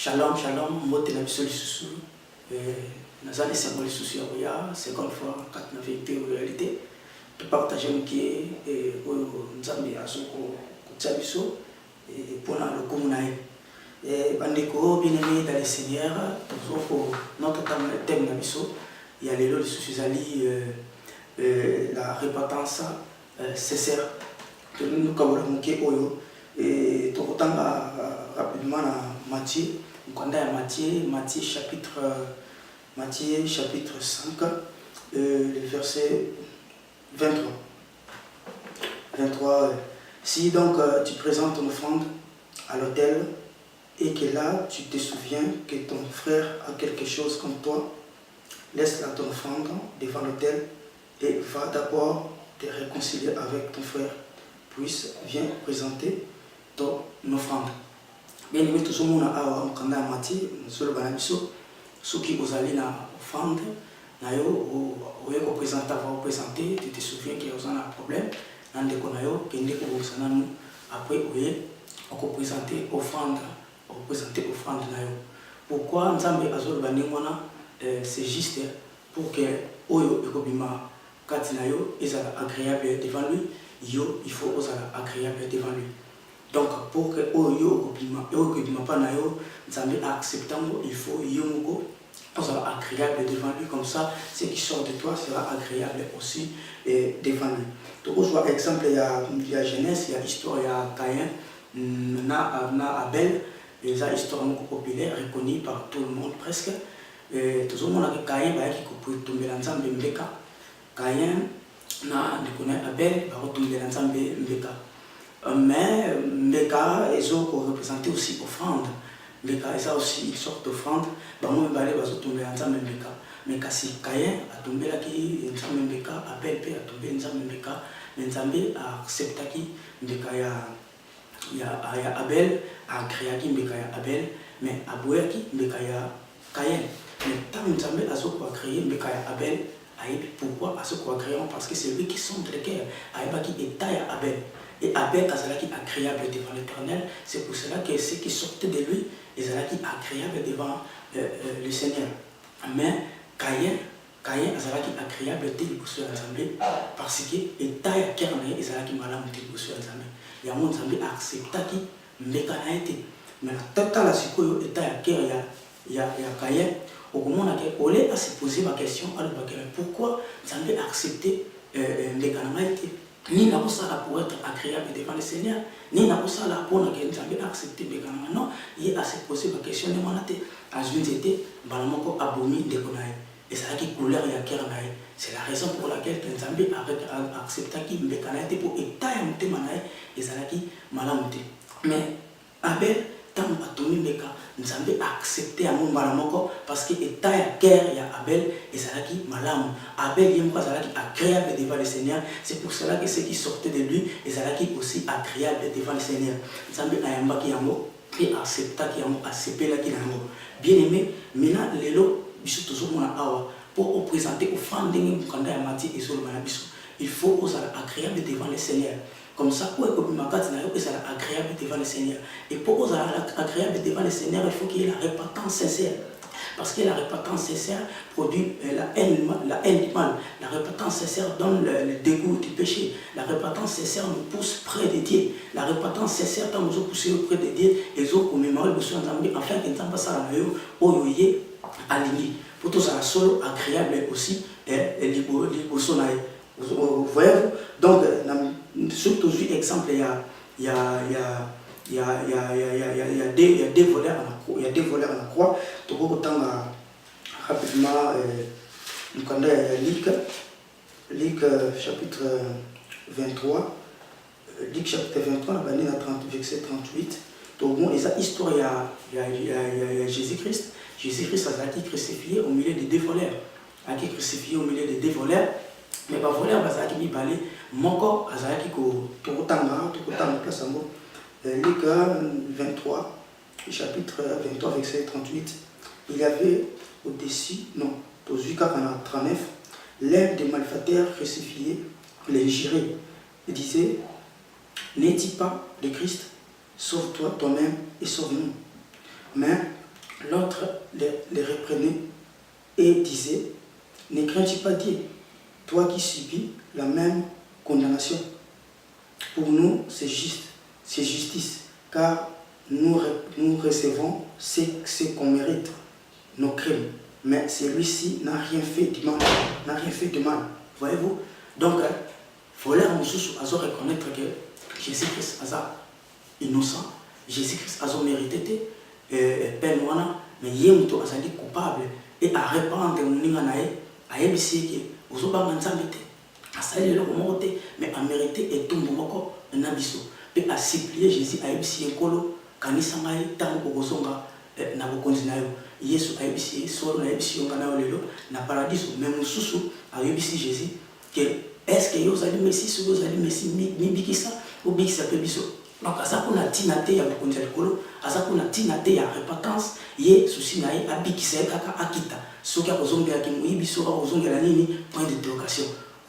Shalom, shalom, mbote na biso lisusu. Nazali sango lisusu ya roya, seconde fois, quatre na vérité ou réalité. De partager mon qui est Nzambe azoko kutia biso pour le communaire. Bandeko bien-aimé dans le Seigneur, notre thème na biso, il y a les lots lisusu zali la repentance sincère. Nous kawala muke oyo et tokotanga rapidement na Matthieu, Matthieu chapitre 5, le verset 23. Si donc tu présentes ton offrande à l'autel et que là tu te souviens que ton frère a quelque chose contre toi, laisse-la ton offrande devant l'autel et va d'abord te réconcilier avec ton frère, puis viens présenter ton offrande. Bien aimé, tout le monde a un Matthieu, sur le banabiso, ceux qui vous allez na offrande, nayo, vous présenter, tu te souviens qu'il y a un problème, nandeko nayo, kendeko vous nous après vous présenter offrande, nayo. Pourquoi Nzambe azol banimona c'est juste pour que oyo ekobima kati nayo ezala agréable devant lui, yo il faut osala agréable devant lui. Donc pour que oyo ekobima pa nayo Nzambe acceptant, il faut yomoko osala agréable devant lui, comme ça ce qui sort de toi sera agréable aussi devant lui. Donc on voit exemple il y a Genèse, il y a histoire il y a Caïn na Abel, et ça histoire populaire reconnue par tout le monde presque. Tout le monde a Caïn qui peut tomber ensemble mbeka. Caïn na ndekona Abel va retomber ensemble mbeka. Mais mbeka ils ont représenté aussi offrande. Mbeka ça aussi une sorte d'offrande. Bah moi balé va tomber ensemble mbeka. Mais si Caïn a tombé là qui ensemble mbeka, Abel peut a tombé ensemble mbeka. Mais Nzambe a accepté qui mbeka il y a Abel a créé qui mbeka ya Abel, mais aboué qui mbeka ya Caïn. Mais tant Nzambe a quoi créé mbeka ya Abel, pourquoi a ce quoi créé, parce que c'est lui qui sonde le cœur, a qui est taille à Abel. Et Abel a qui est agréable devant l'Éternel, c'est pour cela que ce qui sortait de lui est qui est agréable devant le Seigneur. Mais Caïn a qui est agréable devant Nzambe, parce que est taille à cœur est qui malade devant Nzambe. Il y a mon Nzambe accepta qui mbeka na été. Mais la totale à ce que est taille à cœur il y a Caïn. Au moment où on a se poser ma question, pourquoi Nzambe a accepté mbeka na été? Ni na ça pour être agréable devant le Seigneur, ni na ça pour que Nzambe a accepté mbeka na. Non, il a se poser ma question de manate. À une c'était balamoko abomi de konaï. Et c'est là qui couleur ya cœur naï. C'est la raison pour laquelle Nzambe a accepté qui mbeka na été pour étayer monter manaï et c'est là qui malamute. Mais Abel tant a tombé mbeka, Nzambe a accepté à mon balamoko parce que étayer cœur ya Abel et c'est là qui malam. Abel il pas ça là qui agréable devant le Seigneur. C'est pour cela que ce qui sortait de lui et c'est là qui aussi agréable devant le Seigneur. Nzambe a yamba qui yango et accepta qui yango accepté là qui yango. Bien aimé, maintenant les lots biso toujours mon awa pour présenter offrande d'engue mukanda ya Matthieu et sur le manabiso. Il faut aux agréable devant le Seigneur. Comme ça, pour que ma carte soit agréable devant le Seigneur. Et pour aux agréable devant le Seigneur, il faut qu'il y ait la repentance sincère. Parce que la repentance sincère produit la haine du mal. La repentance sincère donne le dégoût du péché. La repentance sincère nous pousse près de Dieu. La repentance sincère, quand nous poussons près de Dieu, et nous commémorons le Seigneur afin que nous ne pas aligné. Pour tout ça, solo agréable aussi, et libre. Vous voyez, donc, surtout exemple, il y a deux voleurs à la croix. Tout autant rapidement, nous connaissons Luc chapitre 23. Luc chapitre 23, on va 30 verset 38. Donc bon, et ça histoire il y a Jésus-Christ. Jésus-Christ a été crucifié au milieu des deux voleurs. A été crucifié au milieu des deux voleurs. Mais les voleurs bazaki mi balé moko azaki ko tokotanga place ngo Luc 23 chapitre 23 verset 38. Il y avait au-dessus non aux 39 l'un des malfaiteurs crucifiés les girait et disait n'es-tu pas le Christ, sauve-toi toi-même et sauve-nous. Mais L'autre les reprenait et disait, ne crains-tu pas Dieu, toi qui subis la même condamnation. Pour nous, c'est juste, c'est justice, car nous recevons ce qu'on mérite, nos crimes. Mais celui-ci n'a rien fait de mal, n'a rien fait de mal. Voyez-vous? Donc, il faut reconnaître que Jésus-Christ est innocent, Jésus-Christ a mérité peine, mais il est coupable et à répandre à ébisser aux mais à mériter et tout le monde et à supplier Jésus à ébisser kolo kanisangai tango bozonga na bokonzi na yo Yesu a ébisser solo na ébisser ngana lelo na paradis même susu a ébisser Jésus que est-ce que vous allez messi si vous allez messi mi bikisa ou bikisa pe biso. Donc, à ça qu'on a tinaté à beaucoup de l'école, à ça qu'on a tinaté à repentance, yé souci naï à bikise kaka akita. Ce qui a besoin de la kimouï, biso a besoin de la nini, point d'interrogation.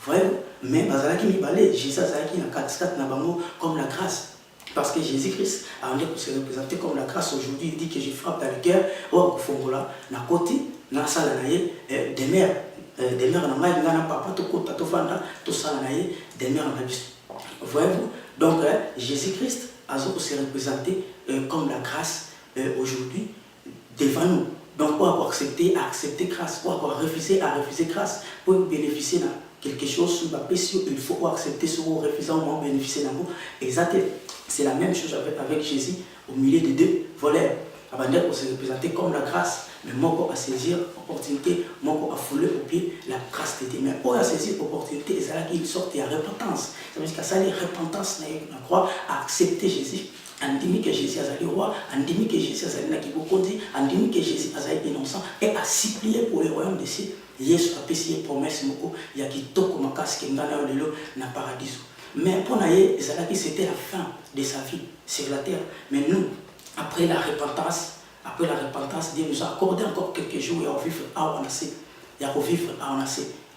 Voyez-vous, mais bazala qui m'y balait, Jésus a qui n'a 4 na bango comme la grâce. Parce que Jésus-Christ a envie de se représenter comme la grâce aujourd'hui. Il dit que je frappe dans le cœur, oh, fongola, na côté, na sala naïe, des mères na maï, na papa, to kota, to fanda, to sala naïe, des mères na biso. Voyez-vous? Donc, Jésus-Christ a se représenté comme la grâce aujourd'hui devant nous. Donc, pour accepter grâce, pour refuser grâce, pour bénéficier de quelque chose sur la péché, il faut accepter ce qu'on refuse, on bénéficier d'un mot. Exactement. C'est la même chose avec Jésus au milieu des deux voleurs. Avant pour se représenter comme la grâce, mais moi pour saisir l'opportunité, moi pour fouler au pied la grâce de Dieu. Mais pour saisir l'opportunité, c'est là qu'il sort de la repentance. Ça veut dire que ça, les repentance, on croit à accepter Jésus. On dit que Jésus est roi, on dit que Jésus est on dit que Jésus est innocent et à supplier pour le royaume des cieux. Jésus a fait une promesse, il y a qui toque ma casque dans le paradis. Mais pour nous, c'était la fin de sa vie sur la terre. Mais nous, après la repentance, Dieu nous a accordé encore quelques jours et à vivre à Onacé.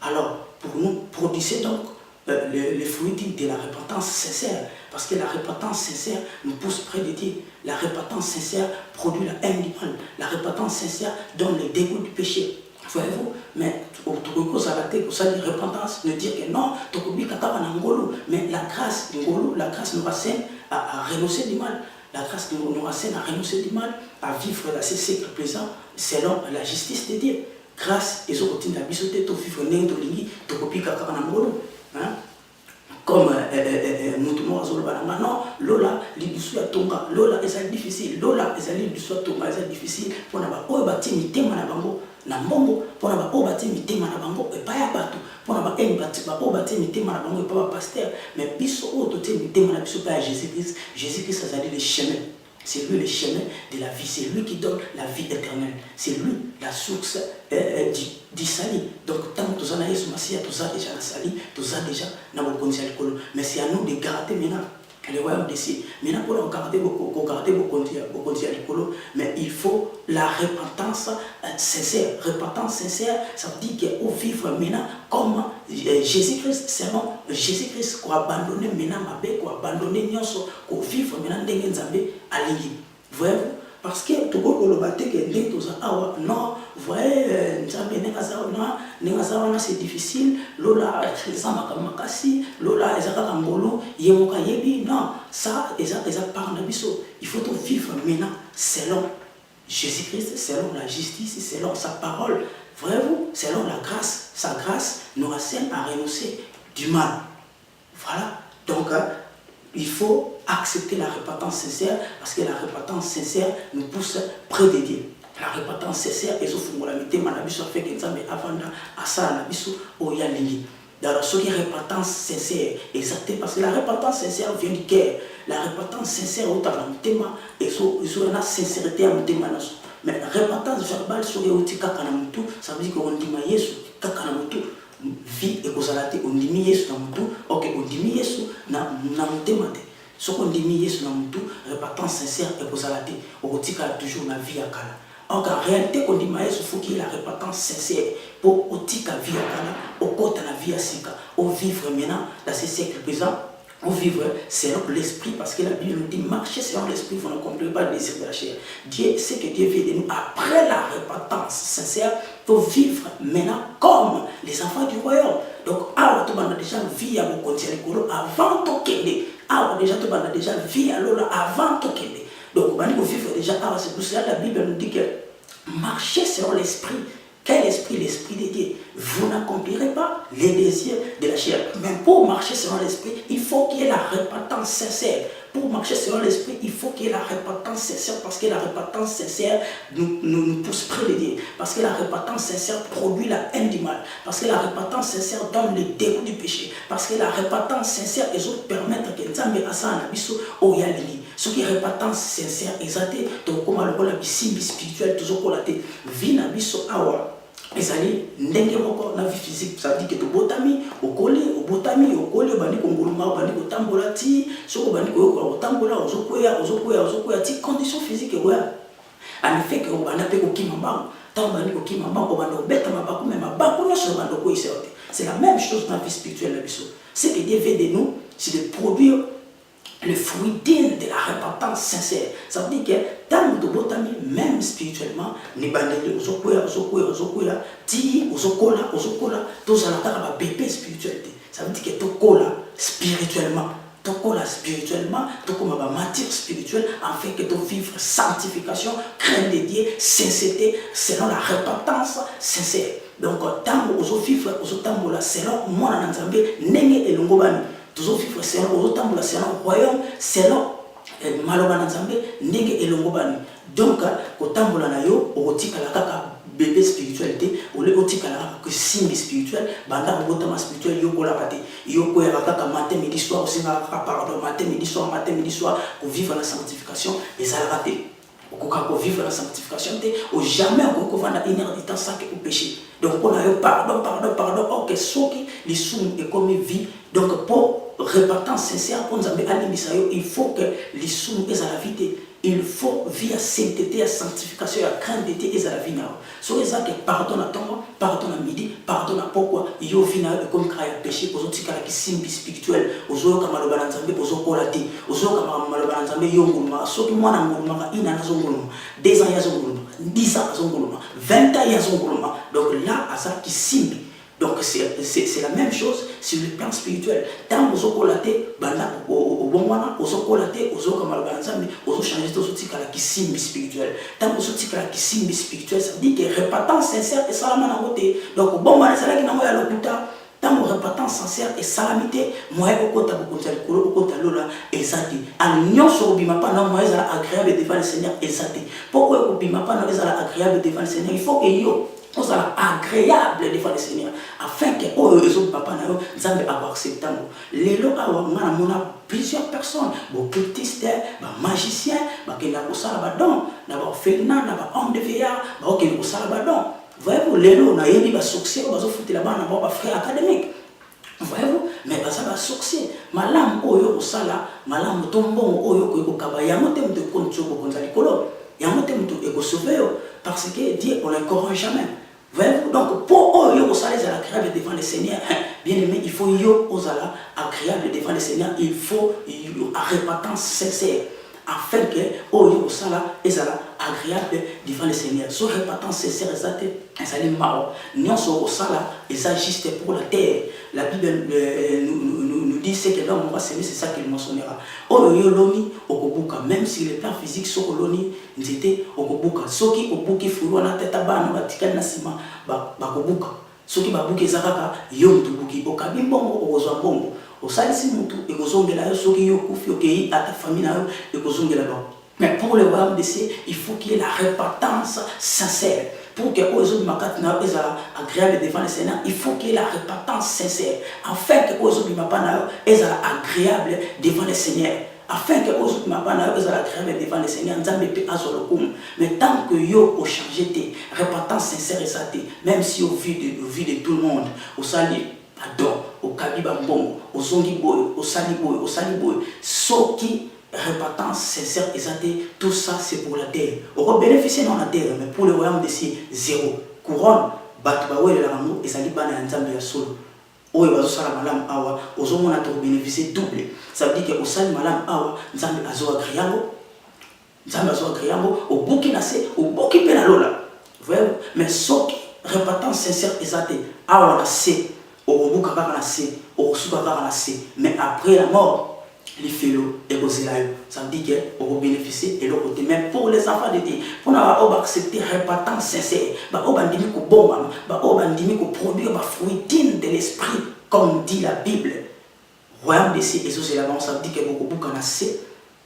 Alors, pour nous, produisez donc le fruit de la repentance sincère. Parce que la repentance sincère nous pousse près de Dieu. La repentance sincère produit la haine du mal. La repentance sincère donne le dégoût du péché. Voyez-vous? Mais la repentance ne dit que non, mais la grâce nous renseigne à renoncer du mal. La grâce nous renseigne à renoncer du mal, à vivre dans ces siècles présents selon la justice de Dieu. Grâce, ils ont continué à bisoter, à vivre comme Moutouma Zolbananga, non, Lola, l'idussu à Tonga, Lola, c'est difficile, Lola, c'est l'idussu à Tonga, c'est difficile, pour n'avoir pas bâti mi tema na bango, na mbongo, pour n'avoir pas bâti mi tema na bango, et pas ya bateau, pour n'avoir pas bâti mi tema na bango, et pas pasteur, mais biso auto mi tema na biso pas Jésus-Christ, Jésus-Christ a allé le chemin. C'est lui le chemin de la vie, c'est lui qui donne la vie éternelle, c'est lui la source du salut. Donc, tant que nous avons déjà la salut, nous avons déjà la mais c'est à nous de garder maintenant le royaume des cieux. Maintenant, pour garder mais il faut la repentance sincère. Repentance sincère, ça veut dire qu'il faut vivre maintenant comme Jésus-Christ, selon Jésus-Christ, qu'on abandonne maintenant ma paix, qu'on abandonne nyonso, qu'on vivre maintenant dengue nzambe alingi. Voyez-vous? Parce que tout le monde a dit que non, vous voyez, c'est difficile, Lola, Lola, non, ça, il faut vivre maintenant selon Jésus-Christ, selon la justice, selon sa parole. Voyez-vous, selon la grâce, sa grâce nous renseigne à renoncer du mal. Voilà, donc, il faut accepter la repentance sincère parce que la repentance sincère nous pousse près de Dieu. La repentance sincère est au fond de la mité, manabiso fait que nous avons avant à ça, nabiso au yalingi. Dans ce qui est repentance sincère, exactement parce que la repentance sincère vient du cœur. La repentance sincère au talent thème et sur la sincérité à mon mais la repentance verbale sur les outils kakanamutu, ça veut dire qu'on dit Yesu kakanamutu. Vie et causalité, on dit Yesu na mutu, ok, on dit Yesu na mutemate. Ce qu'on dit Yesu na mutu, repentance sincère et causalité, on dit toujours la vie à kala. Donc en réalité, on dit Yesu, il faut qu'il y ait la repentance sincère pour au tika vie à kala, au côté la vie à sika, au vivre maintenant dans ces siècles présents, Vous vivre selon l'esprit, parce que la Bible nous dit marcher selon l'esprit, vous ne comprenez pas le désir de la chair. Dieu, ce que Dieu veut de nous, après la repentance sincère, pour vivre maintenant comme les enfants du royaume. Donc, alors, tu as déjà vu à mon conseil avant ton kende. Alors, déjà, tu as déjà vu à l'eau avant ton kende. Donc, vous vivre déjà, c'est pour cela que la Bible nous dit que marcher selon l'esprit. Quel esprit? L'esprit de Dieu. Vous n'accomplirez pas les désirs de la chair. Mais pour marcher selon l'esprit, il faut qu'il y ait la repentance sincère. Pour marcher selon l'esprit, il faut qu'il y ait la repentance sincère, parce que la repentance sincère nous pousse près de Dieu. Parce que la repentance sincère produit la haine du mal. Parce que la repentance sincère donne le dégoût du péché. Parce que la repentance sincère, les autres permettent que Nzambe asa na biso oyaleli. Ce qui est repentance sincère, exacté, donc comme la bisimbi spirituelle, toujours pour la tête, vie na biso awa. Ezali ndenge moko na vie physique, ça veut dire que tu botami okoli obotami okoli bandi konguluma bandi kotambola ti soko bandi ko tambola ozokoya ti condition physique oya en effet que on a pe ko kimamba tant bandi ko kimamba ko bando beta mabaku mais mabaku na so bando ko isote. C'est la même chose dans la vie spirituelle la biso. Ce que Dieu veut de nous, c'est de produire le fruit digne de la repentance sincère. Ça veut dire que dans le botami, même spirituellement, les bandits, ozokoya, ti, ozokola, tous à la bébé spiritualité. Ça veut dire que tu kola spirituellement, tu comme ma matière spirituelle, afin que tu vives sanctification, crainte de Dieu, sincérité, selon la repentance sincère. Donc, tant que vous vivez, selon moi, Nzambe, nenge et longobani. Toujours vivre selon le royaume, selon Maloba Nzambe, Nege et Longobani. Donc, quand tu as un bébé spiritualité, ou le que signe spirituel, banda botama spirituel yoko la pate. Yoko ya kaka matin midi soir, aussi pardon matin midi soir, pour vivre la sanctification, et ça la raté. Pour vivre la sanctification, ou jamais on va une heure de temps sans que au péché. Donc, on a eu pardon, ok, ce qui les sous est comme vie. Donc, pour repentance sincère, il faut que les sous aient la vie. Il faut via sainteté, à sanctification, à crainte de Dieu et à la vie. Sur les actes, pardon à temps, pardon à midi, pardon à pourquoi, il y a au comme créer un péché, aux autres qui sont spirituels, aux autres qui ont été aux autres qui ont été aux autres qui ont été 2 ans, 10 ans, 20 ans, donc là, à ça qui simbi. Donc c'est la même chose sur le plan spirituel. Tant que vous avez au bon moment, vous avez changé de qui simbi spirituel. Tant que vous avez qui simbi spirituel, ça veut dire que repentance sincère et salamana côté. Donc au bon moment, c'est là qu'il y a l'hôpital. Tant que repentance sincère et salamité, moi au côté au côté là exacté. En union sur bima pas non moi ça agréable devant le Seigneur exacté. Pourquoi au bima pas non ça agréable devant le Seigneur? Il faut que yo on sera agréable devant le Seigneur afin que les autres papa na yo nzambe avoir accepté. Les lots a plusieurs personnes, des cultistes, des magiciens, qui n'ont pas de don, d'abord Ferdinand, d'abord homme de veillard, qui n'ont pas de don. Voyez-vous, les lots, on a eu des succès, on a foutu là-bas, on a frère académique. Voyez-vous, mais ça va succès. Malam oyo osala, malam tombon oyo ko kaba yamote mte koncho ko konzali kolo. Yamote mte eko sauver parce que Dieu on ne corrompt jamais. Voyez-vous, donc pour eux, aux agréable devant le Seigneur, bien aimé, il faut yo aux agréable devant le Seigneur, il faut une repentance sincère, afin que aux agréable devant le Seigneur. Sur repentance sincère, ça est marrant. Nous sommes au sala, et ça juste pour la terre. La Bible nous dit ce que l'homme va s'aimer, c'est ça qu'il mentionnera. Même si les plans physiques sont l'oni, ils étaient au Kobuka. Ceux qui au Buki furent na tête à ban, batikan na sima, bakobuka. Ceux qui babuki zaraka, yom tu buki, au kabimbongo, au zambongo. Au salisi mutu, et au zongela, ceux qui yo kufi, au kei, à ta famille, et au zongela. Mais pour le royaume de Dieu, il faut qu'il y ait la repentance sincère. Pour que les autres soient agréables devant le Seigneur, il faut qu'il y ait la repentance sincère. Afin que les autres soient agréables devant le Seigneur. Afin que les autres soient agréables devant le Seigneur. Mais tant que vous avez changé de repentance sincère et santé, même si au vu de tout le monde, au sali, pardon, au kabibambon, au zongiboy, au saliboy, ceux qui repentance sincère et santé, tout ça c'est pour la terre. On va bénéficier dans la terre, mais pour le royaume de Dieu, zéro. Couronne, batbaoué de l'amour et ça libane un zambia solo. oyo bazosala malamu awa ozomona to bénéficier double. Ça veut dire que osali malamu awa nzambe azo agréer yango, nzambe azo agréer yango obuki na se obuki pe na lola. Voyez, mais soki repentance sincère ezate awa na se obuka kaka na se osuka kaka na se, mais après la mort les félo et ça veut dire qu'on va bénéficier et le côté même pour les enfants de Dieu pour accepter repentance sincère, on va dire que bon, on va dire que produire des fruits dignes de l'esprit comme dit la Bible. Royaume de ces et ça veut dire que beaucoup de assez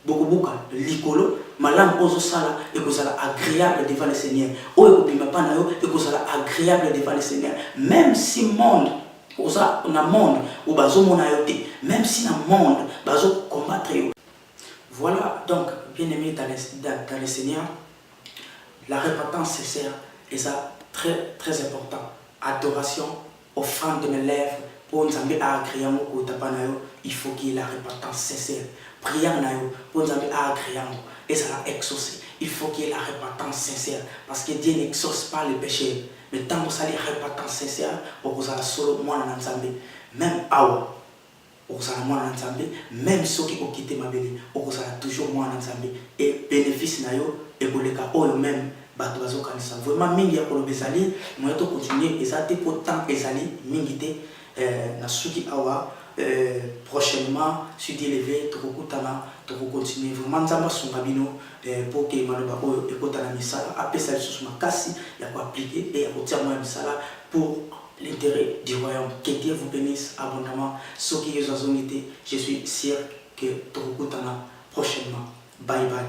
beaucoup l'icolo malam ozo sala et que ça agréable devant le Seigneur. O et que ça agréable devant le Seigneur, même si monde on a monde ou bazo monayote, même si dans le monde bazo combattre. Voilà donc bien aimé dans le Seigneur, la repentance sincère est ça très très important. Adoration, offrande de mes lèvres pour nous amener à agréer au tapanayo, il faut qu'il y ait la repentance sincère. Prière nayo pour nous amener à agréer et ça l'a exaucé. Il faut qu'il y ait la repentance sincère parce que Dieu n'exauce pas les péchés. Mais tant que ça les repentance sincère, on vous a solo moi dans l'ensemble, même awa, on vous a moi dans l'ensemble, même ceux qui ont quitté ma belle, on vous a toujours moi dans l'ensemble et bénéfice nayo et pour les cas eux même bateau bazo kanisa. Vraiment mingi ya kolo bezali, moi to continuer et ça te pourtant ezali mingi te na suki awa. Prochainement, si Dieu levé, tu vas continuer vraiment nzamba sungabino pour que maloba oyo ekotana misala apesa lisusu makasi ya ko appliquer et ya kotia moi misala pour l'intérêt du royaume. Que Dieu vous bénisse abondamment. Ce qui est je suis sûr que tu vas prochainement. Bye bye.